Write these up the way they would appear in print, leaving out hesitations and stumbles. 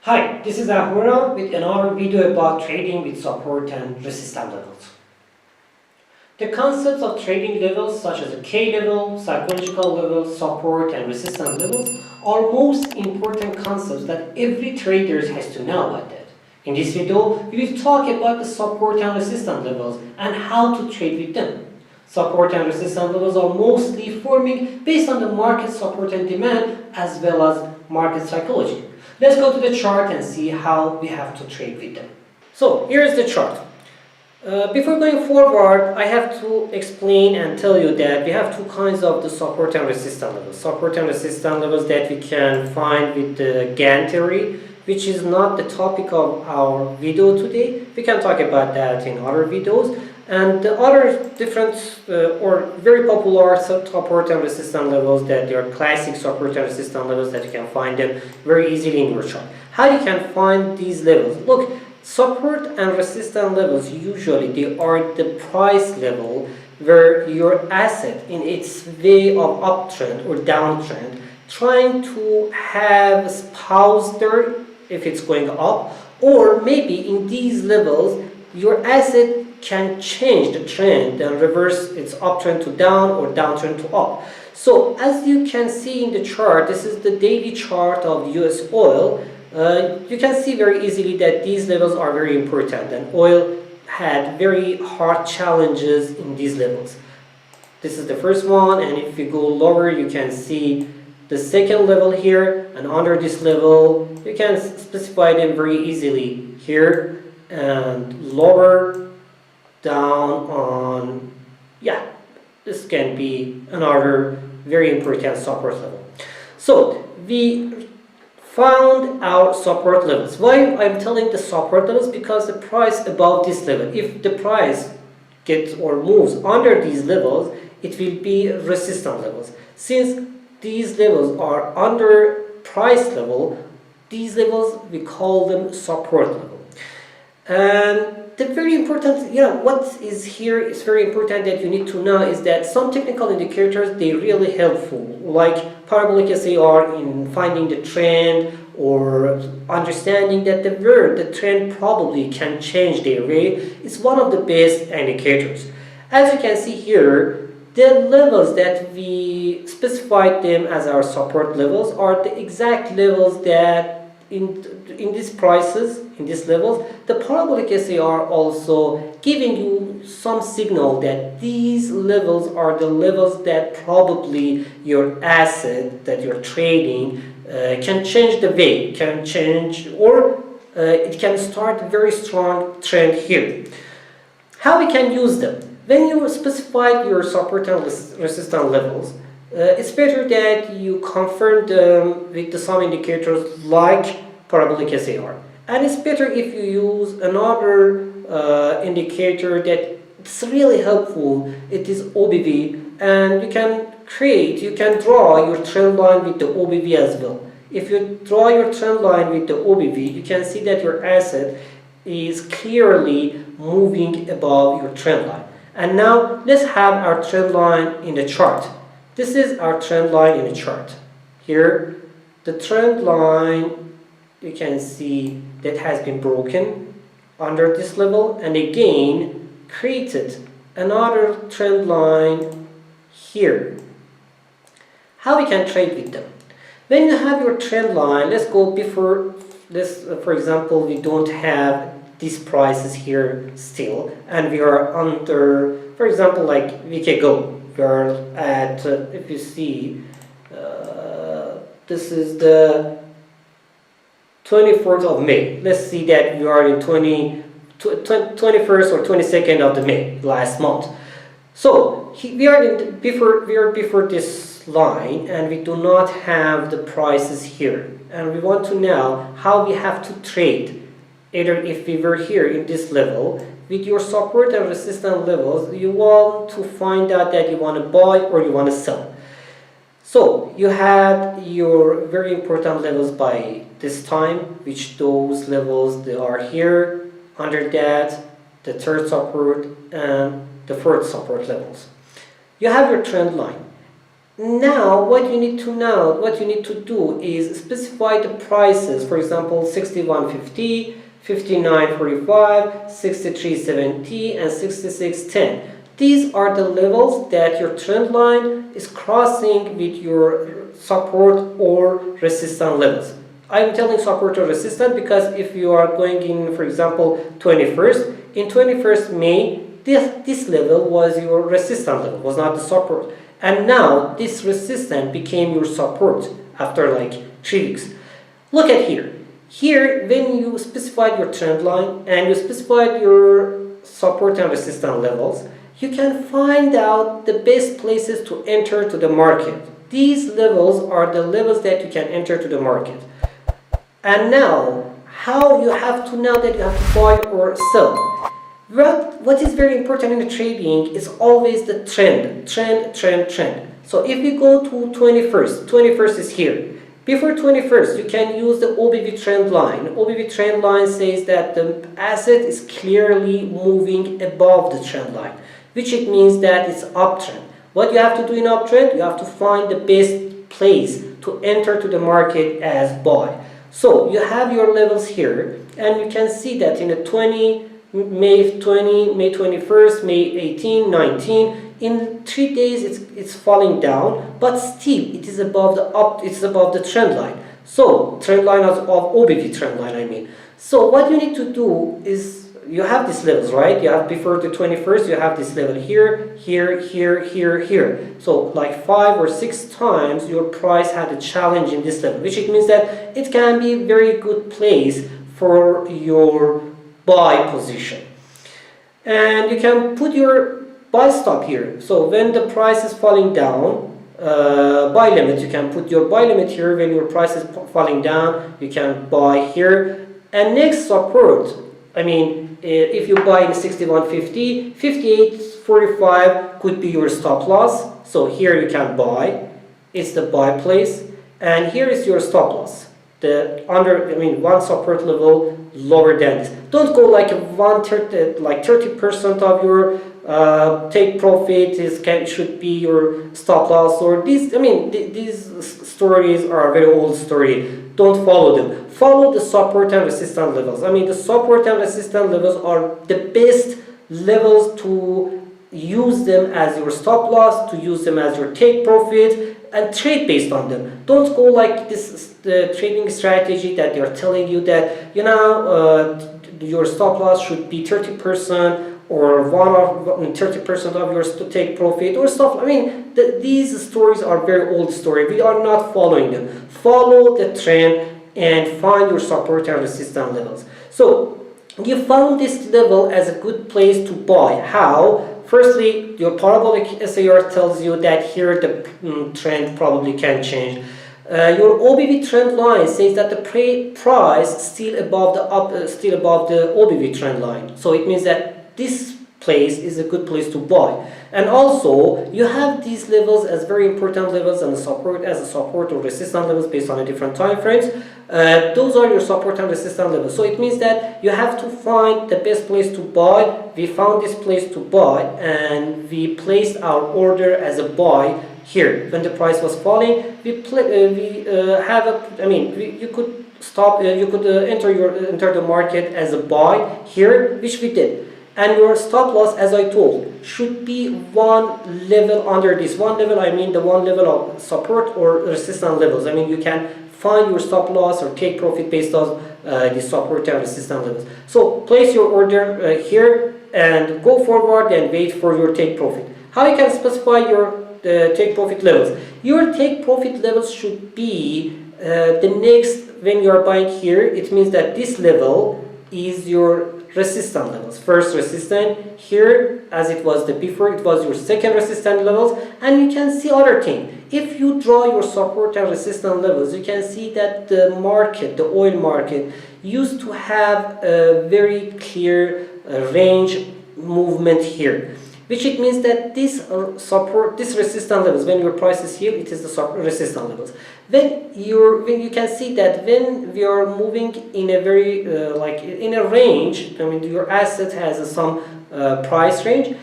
Hi, this is Ahura with another video about trading with support and resistance levels. The concepts of trading levels such as a K level, psychological level, support and resistance levels are most important concepts that every trader has to know about that. In this video, we will talk about the support and resistance levels and how to trade with them. Support and resistance levels are mostly forming based on the market support and demand as well as market psychology. Let's go to the chart and see how we have to trade with them. So here's the chart. Before going forward, I have to explain and tell you that we have two kinds of the support and resistance levels. Support and resistance levels that we can find with the Gann theory, which is not the topic of our video today. We can talk about that in other videos. And the other different or very popular support and resistance levels that they are classic support and resistance levels that you can find them very easily in your chart. How you can find these levels? Look, support and resistance levels usually they are the price level where your asset in its way of uptrend or downtrend trying to have pause there if it's going up, or maybe in these levels your asset can change the trend and reverse its uptrend to down or downtrend to up. So as you can see in the chart, this is the daily chart of US oil. You can see very easily that these levels are very important and oil had very hard challenges in these levels. This is the first one, and if you go lower you can see the second level here, and under this level you can specify them very easily here and lower down on, yeah, this can be another very important support level. So we found our support levels. Why I'm telling the support levels? Because the price above this level, if the price gets or moves under these levels, it will be resistance levels. Since these levels are under price level, these levels we call them support level. And the very important, what is here is very important that you need to know is that some technical indicators, they're really helpful, like parabolic SAR in finding the trend or understanding that the trend probably can change their way. It's one of the best indicators. As you can see here, the levels that we specified them as our support levels are the exact levels that in these prices, in these levels, the parabolic SAR also giving you some signal that these levels are the levels that probably your asset that you're trading can change the way, can change, or it can start a very strong trend here. How we can use them? When you specify your support and resistance levels, it's better that you confirm them with some indicators like parabolic SAR. And it's better if you use another indicator that it's really helpful. It is OBV, and you can draw your trend line with the OBV as well. If you draw your trend line with the OBV, you can see that your asset is clearly moving above your trend line. And now let's have our trend line in the chart. This is our trend line in the chart. Here, the trend line, you can see that has been broken under this level and again created another trend line here. How we can trade with them? When you have your trend line, let's go before this, for example, we don't have these prices here still, and we are under, for example, like Go. We are at, if you see, this is the 24th of May. Let's see that we are in 21st or 22nd of the May last month. So we are before this line, and we do not have the prices here, and we want to know how we have to trade. Either if we were here in this level, with your support and resistance levels, you want to find out that you want to buy or you want to sell. So you had your very important levels by this time, which those levels they are here, under that, the third support and the fourth support levels. You have your trend line. Now, what you need to do is specify the prices. For example, 61.50, 59.45, 63.70, and 66.10. These are the levels that your trend line is crossing with your support or resistance levels. I'm telling support or resistance because if you are going in, for example, 21st, in 21st May, this level was your resistance level, was not the support. And now this resistance became your support after like 3 weeks. Look at here. Here, when you specified your trend line and you specified your support and resistance levels, you can find out the best places to enter to the market. These levels are the levels that you can enter to the market. And now, how you have to know that you have to buy or sell? What is very important in the trading is always the trend. So if we go to 21st is here. Before 21st, you can use the OBV trend line. OBV trend line says that the asset is clearly moving above the trend line, which it means that it's uptrend. What you have to do in uptrend, you have to find the best place to enter to the market as buy. So you have your levels here, and you can see that in the May 21st, May 18, 19. In 3 days, it's falling down, but still it is above the trend line. So trend line of OBV trend line, I mean. So what you need to do is you have these levels, right? You have before the 21st, you have this level here. So like 5 or 6 times your price had a challenge in this level, which it means that it can be a very good place for your buy position. And you can put your buy stop here. So when the price is falling down, buy limit, you can put your buy limit here. When your price is falling down, you can buy here. And next support, I mean, if you buy in 61.50, 58.45 could be your stop loss. So here you can buy. It's the buy place. And here is your stop loss. One support level lower than this. Don't go like 30% of your take profit should be your stop loss, or these. These stories are a very old story. Don't follow them. Follow the support and resistance levels. The support and resistance levels are the best levels to use them as your stop loss, to use them as your take profit, and trade based on them. Don't go like this trading strategy that they're telling you that your stop loss should be 30% or 30% of your take profit or stuff. These stories are very old story. We are not following them. Follow the trend and find your support and resistance levels. So you found this level as a good place to buy. How? Firstly, your parabolic SAR tells you that here the trend probably can change. Your OBV trend line says that the price still above the OBV trend line. So it means that this place is a good place to buy. And also, you have these levels as very important levels and support or resistance levels based on the different time frames. Those are your support and resistance levels. So it means that you have to find the best place to buy. We found this place to buy and we placed our order as a buy here. When the price was falling, you could enter the market as a buy here, which we did. And your stop loss, as I told, should be one level under this. One level, the one level of support or resistance levels. You can find your stop loss or take profit based on the support and resistance levels. So place your order here and go forward and wait for your take profit. How you can specify your take profit levels? Your take profit levels should be the next, when you are buying here, it means that this level is your resistance levels. First resistance here, as it was before, it was your second resistance levels. And you can see other thing. If you draw your support and resistance levels, you can see that the market, the oil market, used to have a very clear range movement here, which it means that this resistance levels, when your price is here, it is the resistance levels. When you can see that when we are moving in a very in a range, your asset has some price range.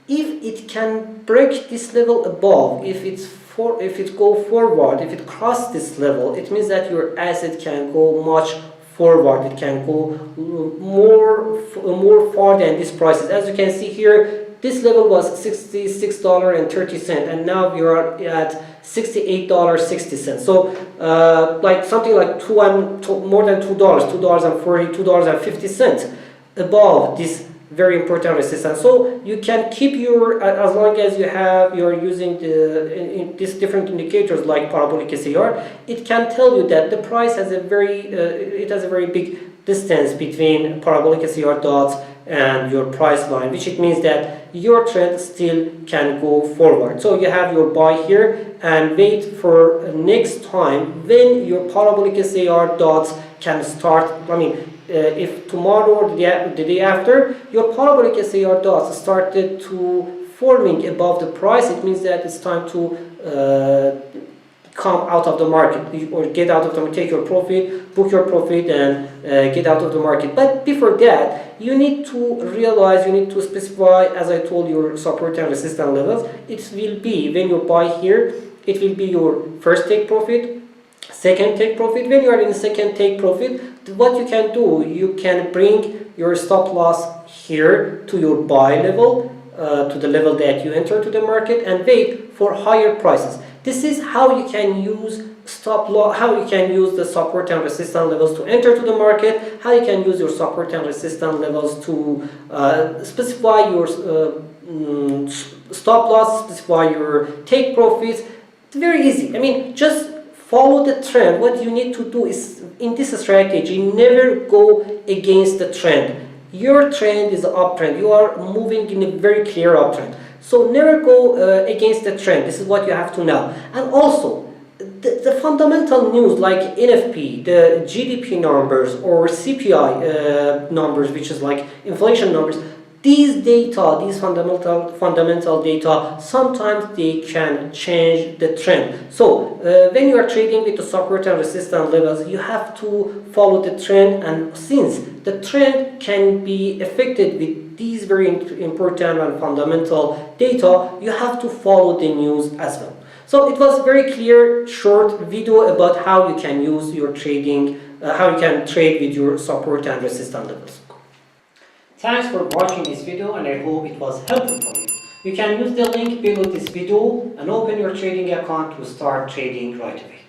If it can break this level above, if it's if it go forward, if it cross this level, it means that your asset can go much forward. It can go more far than these prices. As you can see here, this level was $66.30, and now we are at $68.60. So like something like more than $2, $2.40, $2.50 above this very important resistance. So you can keep your, as long as you're using these different indicators like parabolic SAR, it can tell you that the price has a very big distance between parabolic SAR dots and your price line, which it means that your trend still can go forward. So you have your buy here and wait for next time when your parabolic SAR dots can start. I mean, if tomorrow or the day after your parabolic SAR dots started to forming above the price, it means that it's time to come out of the market or get out of the market, take your profit, book your profit, and get out of the market. But before that, you need to realize, you need to specify, as I told you, your support and resistance levels. It will be when you buy here, it will be your first take profit, second take profit. When you are in second take profit, what you can do, you can bring your stop loss here to your buy level, to the level that you enter to the market, and wait for higher prices. This is how you can use stop loss, how you can use the support and resistance levels to enter to the market, how you can use your support and resistance levels to specify your stop loss, specify your take profits. It's very easy. I mean, just follow the trend. What you need to do is, in this strategy, never go against the trend. Your trend is an uptrend. You are moving in a very clear uptrend. So never go against the trend. This is what you have to know. And also, the fundamental news like NFP, the GDP numbers, or CPI numbers, which is like inflation numbers, these data, these fundamental data, sometimes they can change the trend. So when you are trading with the support and resistance levels, you have to follow the trend, and since the trend can be affected with these very important and fundamental data, you have to follow the news as well. So it was a very clear, short video about how you can use your trading, how you can trade with your support and resistance levels. Thanks for watching this video, and I hope it was helpful for you. You can use the link below this video and open your trading account to start trading right away.